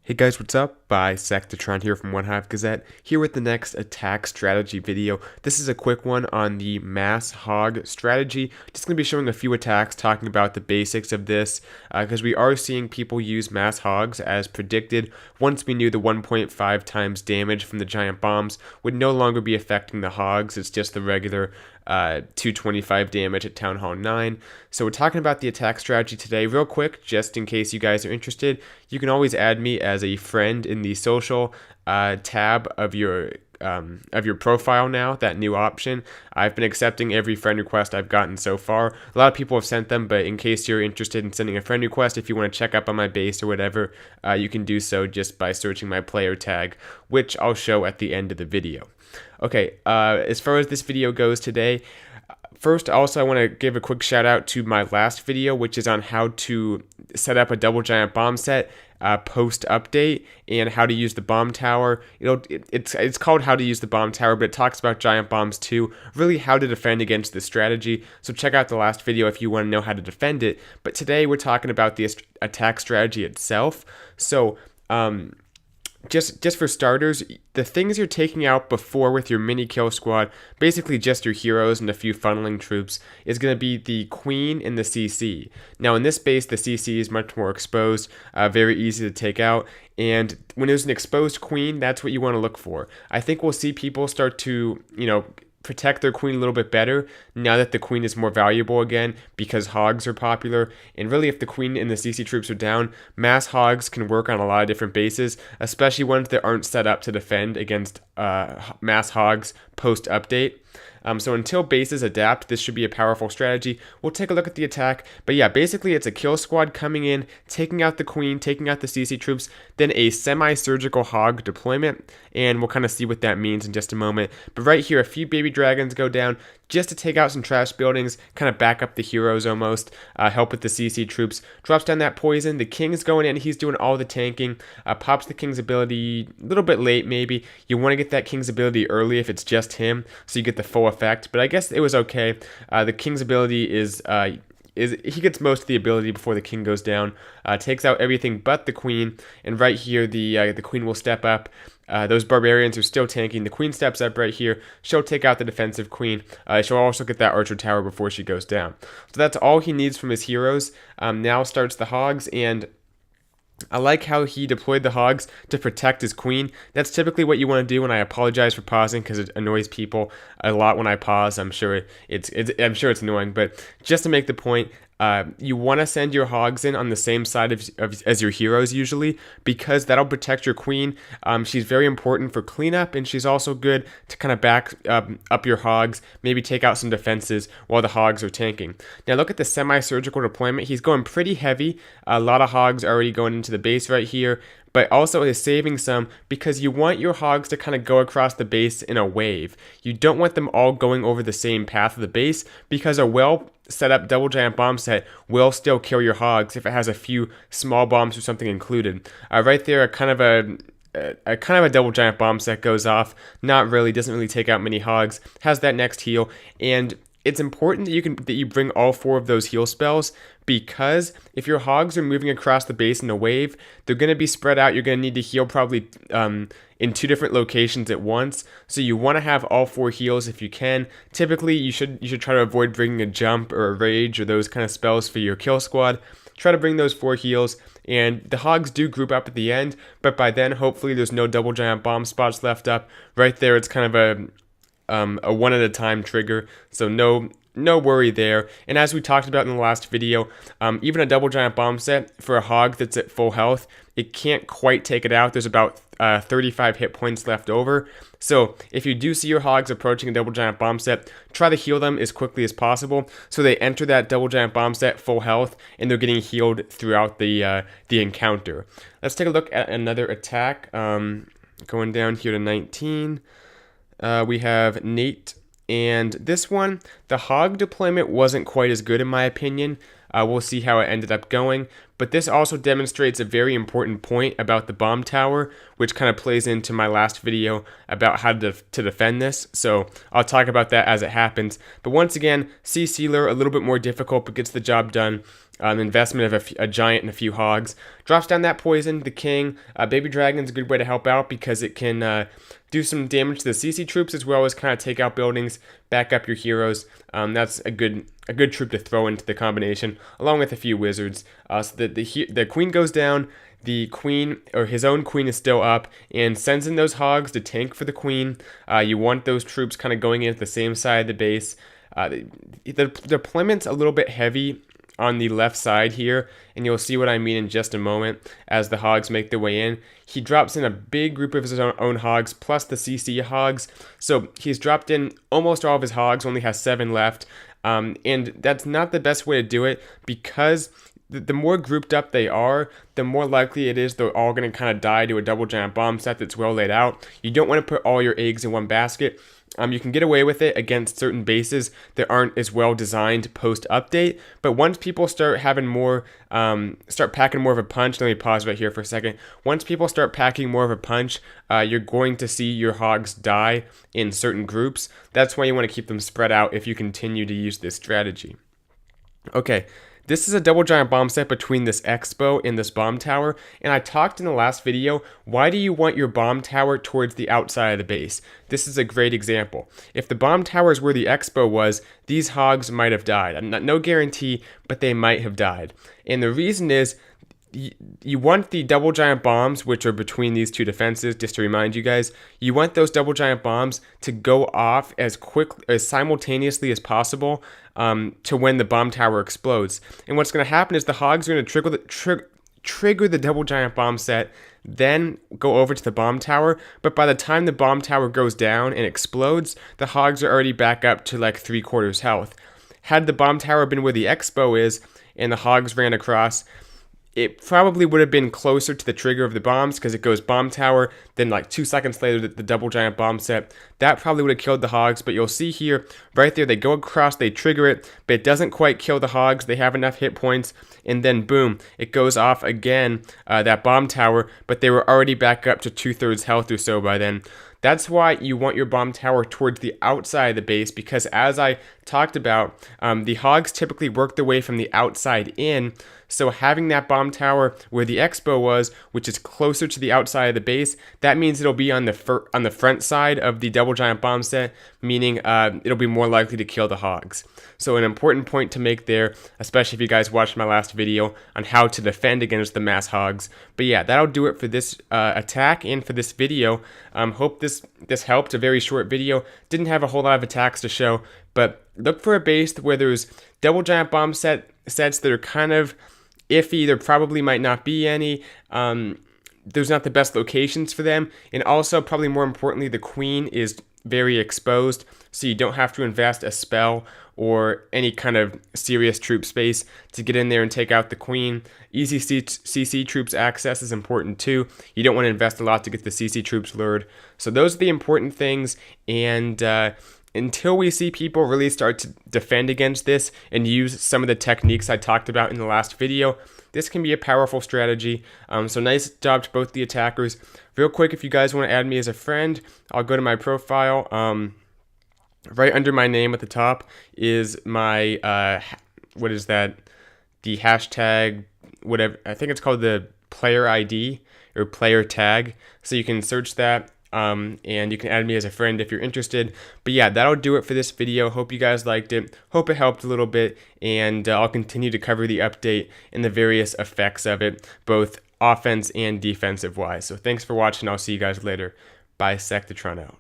Hey guys, what's up? Bisectatron here from OneHive Gazette, here with the next attack strategy video. This is a quick one on the mass hog strategy. Just going to be showing a few attacks, talking about the basics of this, because we are seeing people use mass hogs as predicted. Once we knew the 1.5 times damage from the giant bombs would no longer be affecting the hogs, it's just the regular 225 damage at Town Hall 9. So we're talking about the attack strategy today real quick, just in case you guys are interested. You can always add me as a friend in the social tab of your profile now, that new option. I've been accepting every friend request I've gotten so far. A lot of people have sent them, but in case you're interested in sending a friend request, if you want to check up on my base or whatever, you can do so just by searching my player tag, which I'll show at the end of the video. Okay, as far as this video goes today, first, also, I want to give a quick shout out to my last video, which is on how to set up a double giant bomb set post update and how to use the bomb tower. It's called How to Use the Bomb Tower, but it talks about giant bombs too, really how to defend against this strategy. So check out the last video if you want to know how to defend it. But today we're talking about the attack strategy itself. So just for starters, the things you're taking out before with your mini kill squad, basically just your heroes and a few funneling troops, is going to be the queen and the CC. Now in this base, the CC is much more exposed, very easy to take out, and when there's an exposed queen, that's what you want to look for. I think we'll see people start to, protect their queen a little bit better now that the queen is more valuable again because hogs are popular. And really, if the queen and the CC troops are down, mass hogs can work on a lot of different bases, especially ones that aren't set up to defend against mass hogs post update. So until bases adapt, this should be a powerful strategy. We'll take a look at the attack. But yeah, basically it's a kill squad coming in, taking out the queen, taking out the CC troops, then a semi-surgical hog deployment. And we'll kind of see what that means in just a moment. But right here, a few baby dragons go down just to take out some trash buildings, kind of back up the heroes almost, help with the CC troops. Drops down that poison. The king's going in. He's doing all the tanking. Pops the king's ability a little bit late maybe. You want to get that king's ability early if it's just him, so you get the full effect. But I guess it was okay. The king's ability is he gets most of the ability before the king goes down, takes out everything but the queen, and right here the queen will step up. Those barbarians are still tanking. The queen steps up right here. She'll take out the defensive queen. She'll also get that archer tower before she goes down. So that's all he needs from his heroes. Now starts the hogs, and I like how he deployed the hogs to protect his queen. That's typically what you want to do, and I apologize for pausing because it annoys people a lot when I pause. I'm sure it's annoying, but just to make the point, you want to send your hogs in on the same side as your heroes usually, because that'll protect your queen. She's very important for cleanup, and she's also good to kind of back up your hogs, maybe take out some defenses while the hogs are tanking. Now look at the semi-surgical deployment. He's going pretty heavy. A lot of hogs already going into the base right here, but also is saving some because you want your hogs to kind of go across the base in a wave. You don't want them all going over the same path of the base, because a well set up double giant bomb set will still kill your hogs if it has a few small bombs or something included. Right there, a kind of a double giant bomb set goes off. Not really, doesn't really take out many hogs. Has that next heal, and it's important that you bring all 4 of those heal spells, because if your hogs are moving across the base in a wave, they're going to be spread out. You're going to need to heal probably in 2 different locations at once. So you want to have all 4 heals if you can. Typically, you should try to avoid bringing a jump or a rage or those kind of spells for your kill squad. Try to bring those 4 heals, and the hogs do group up at the end, but by then, hopefully, there's no double giant bomb spots left up. Right there, it's kind of a one at a time trigger, so no worry there. And as we talked about in the last video, even a double giant bomb set for a hog that's at full health, it can't quite take it out. There's about 35 hit points left over. So if you do see your hogs approaching a double giant bomb set, try to heal them as quickly as possible so they enter that double giant bomb set full health and they're getting healed throughout the encounter. Let's take a look at another attack. Going down here to 19. We have Nate, and this one, the hog deployment wasn't quite as good in my opinion. We'll see how it ended up going, but this also demonstrates a very important point about the bomb tower, which kind of plays into my last video about how to defend this, so I'll talk about that as it happens. But once again, C Sealer, a little bit more difficult, but gets the job done. investment of a giant and a few hogs. Drops down that poison, the king. Baby dragon's a good way to help out because it can do some damage to the CC troops as well as kind of take out buildings, back up your heroes. That's a good troop to throw into the combination, along with a few wizards. So that the queen goes down. The queen, or his own queen, is still up and sends in those hogs to tank for the queen. You want those troops kind of going in at the same side of the base. The deployment's a little bit heavy on the left side here, and you'll see what I mean in just a moment as the hogs make their way in. He drops in a big group of his own hogs plus the CC hogs, so he's dropped in almost all of his hogs, only has 7 left, and that's not the best way to do it because the more grouped up they are, the more likely it is they're all going to kind of die to a double giant bomb set that's well laid out. You don't want to put all your eggs in one basket. You can get away with it against certain bases that aren't as well designed post-update, but once people start having more, start packing more of a punch, let me pause right here for a second. Once people start packing more of a punch, you're going to see your hogs die in certain groups. That's why you want to keep them spread out if you continue to use this strategy. Okay. This is a double giant bomb set between this expo and this bomb tower, and I talked in the last video, why do you want your bomb tower towards the outside of the base? This is a great example. If the bomb tower is where the expo was, these hogs might have died. No guarantee, but they might have died. And the reason is, you want the double giant bombs, which are between these two defenses, just to remind you guys, you want those double giant bombs to go off as simultaneously as possible to when the bomb tower explodes. And what's going to happen is the hogs are going to trigger the double giant bomb set, then go over to the bomb tower, but by the time the bomb tower goes down and explodes, the hogs are already back up to like 3/4 health. Had the bomb tower been where the expo is and the hogs ran across, it probably would have been closer to the trigger of the bombs because it goes bomb tower, then like 2 seconds later the double giant bomb set. That probably would have killed the hogs, but you'll see here, right there, they go across, they trigger it, but it doesn't quite kill the hogs. They have enough hit points, and then boom, it goes off again, that bomb tower, but they were already back up to 2/3 health or so by then. That's why you want your bomb tower towards the outside of the base, because as I talked about, the hogs typically work their way from the outside in, so having that bomb tower where the expo was, which is closer to the outside of the base, that means it'll be on the front side of the double giant bomb set, meaning it'll be more likely to kill the hogs. So an important point to make there, especially if you guys watched my last video on how to defend against the mass hogs. But yeah, that'll do it for this attack and for this video. Hope this helped. A very short video. Didn't have a whole lot of attacks to show, but look for a base where there's double giant bomb sets that are kind of iffy. There probably might not be any. There's not the best locations for them, and also probably more importantly, the queen is very exposed, so you don't have to invest a spell or any kind of serious troop space to get in there and take out the queen. Easy CC troops access is important too. You don't want to invest a lot to get the CC troops lured. So those are the important things, and until we see people really start to defend against this and use some of the techniques I talked about in the last video, this can be a powerful strategy. So nice job to both the attackers. Real quick, if you guys want to add me as a friend, I'll go to my profile. Right under my name at the top is my, what is that? The hashtag, whatever, I think it's called the player ID or player tag. So you can search that. And you can add me as a friend if you're interested. But yeah, that'll do it for this video. Hope you guys liked it. Hope it helped a little bit. And I'll continue to cover the update and the various effects of it, both offense and defensive wise. So thanks for watching. I'll see you guys later. Bye, Sectatron out.